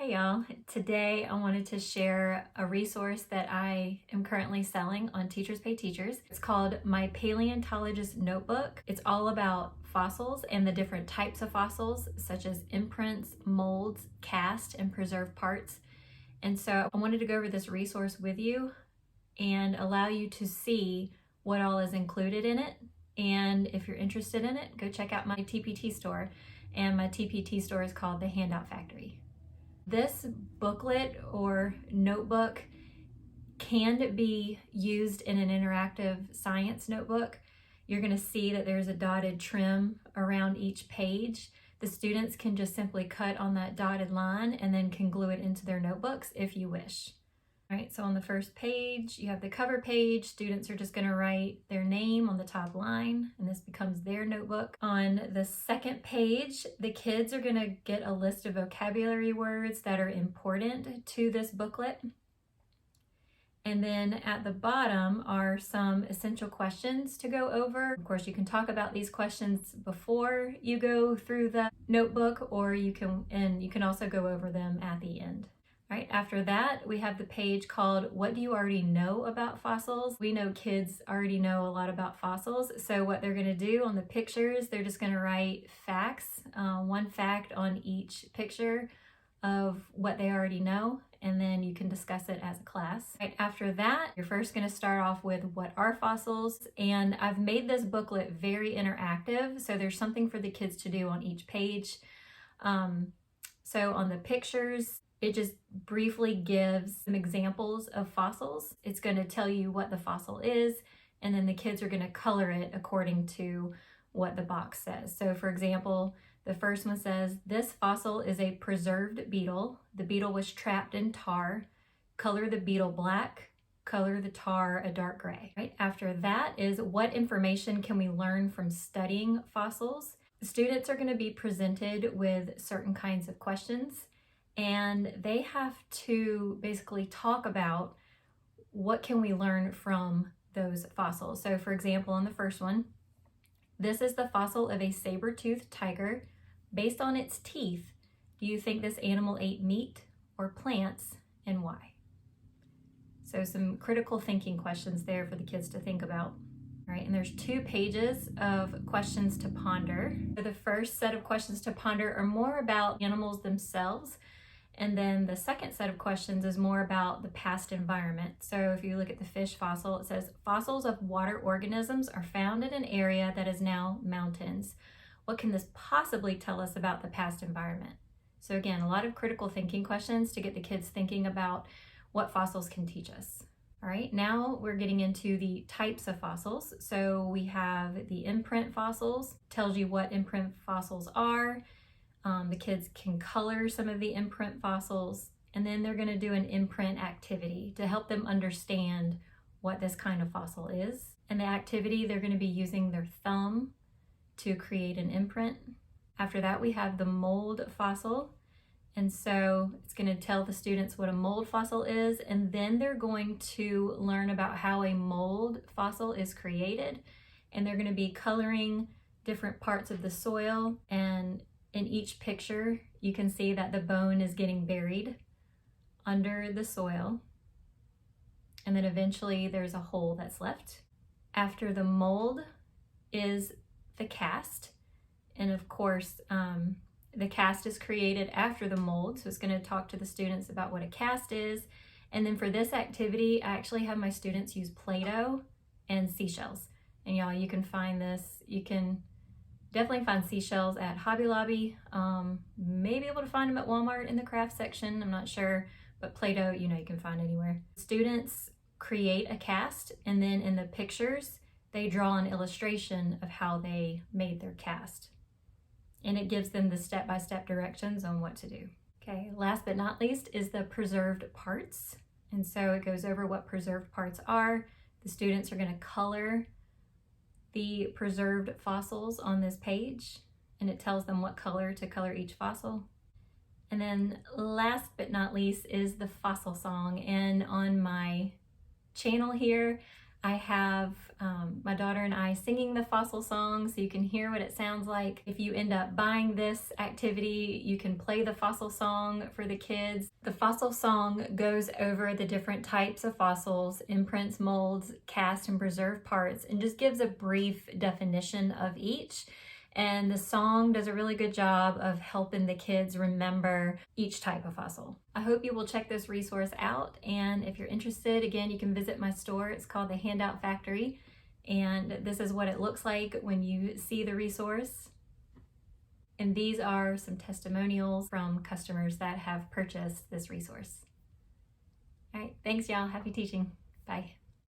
Hey y'all, today I wanted to share a resource that I am currently selling on Teachers Pay Teachers. It's called my Paleontologist Notebook. It's all about fossils and the different types of fossils, such as imprints, molds, cast, and preserved parts. And so I wanted to go over this resource with you and allow you to see what all is included in it. And if you're interested in it, go check out my TpT store. And my TpT store is called the Handout Factory. This booklet or notebook can be used in an interactive science notebook. You're going to see that there's a dotted trim around each page. The students can just simply cut on that dotted line and then can glue it into their notebooks if you wish. All right, so on the first page, you have the cover page. Students are just going to write their name on the top line, and this becomes their notebook. On the second page, the kids are going to get a list of vocabulary words that are important to this booklet. And then at the bottom are some essential questions to go over. Of course, you can talk about these questions before you go through the notebook, or you can also go over them at the end. Right, after that, we have the page called What Do You Already Know About Fossils? We know kids already know a lot about fossils, so what they're going to do on the pictures, they're just going to write facts, one fact on each picture of what they already know, and then you can discuss it as a class. Right, after that, you're first going to start off with what are fossils, and I've made this booklet very interactive, so there's something for the kids to do on each page. So on the pictures, it just briefly gives some examples of fossils. It's going to tell you what the fossil is, and then the kids are going to color it according to what the box says. So for example, the first one says, this fossil is a preserved beetle. The beetle was trapped in tar. Color the beetle black. Color the tar a dark gray. Right? After that is, what information can we learn from studying fossils? The students are going to be presented with certain kinds of questions, and they have to basically talk about what can we learn from those fossils. So for example, on the first one, this is the fossil of a saber-toothed tiger. Based on its teeth, do you think this animal ate meat or plants, and why? So some critical thinking questions there for the kids to think about. All right, and there's 2 pages of questions to ponder. The first set of questions to ponder are more about animals themselves. And then the second set of questions is more about the past environment. So if you look at the fish fossil, it says, fossils of water organisms are found in an area that is now mountains. What can this possibly tell us about the past environment? So again, a lot of critical thinking questions to get the kids thinking about what fossils can teach us. All right, now we're getting into the types of fossils. So we have the imprint fossils, tells you what imprint fossils are. The kids can color some of the imprint fossils, and then they're going to do an imprint activity to help them understand what this kind of fossil is. And the activity, they're going to be using their thumb to create an imprint. After that, we have the mold fossil. And so it's going to tell the students what a mold fossil is, and then they're going to learn about how a mold fossil is created. And they're going to be coloring different parts of the soil, and in each picture, you can see that the bone is getting buried under the soil. And then eventually there's a hole that's left. After the mold is the cast. And of course, the cast is created after the mold. So it's going to talk to the students about what a cast is. And then for this activity, I actually have my students use Play-Doh and seashells. And y'all, you can find this, you can definitely find seashells at Hobby Lobby. May be able to find them at Walmart in the craft section, I'm not sure, but Play-Doh, you can find anywhere. Students create a cast, and then in the pictures, they draw an illustration of how they made their cast. And it gives them the step-by-step directions on what to do. Okay, last but not least is the preserved parts. And so it goes over what preserved parts are. The students are going to color the preserved fossils on this page, and it tells them what color to color each fossil. And then last but not least is the fossil song. And on my channel here, I have my daughter and I singing the fossil song so you can hear what it sounds like. If you end up buying this activity, you can play the fossil song for the kids. The fossil song goes over the different types of fossils, imprints, molds, cast and preserved parts, and just gives a brief definition of each. And the song does a really good job of helping the kids remember each type of fossil. I hope you will check this resource out, and if you're interested, again, you can visit my store. It's called the Handout Factory, and this is what it looks like when you see the resource. And these are some testimonials from customers that have purchased this resource. All right, thanks y'all. Happy teaching. Bye.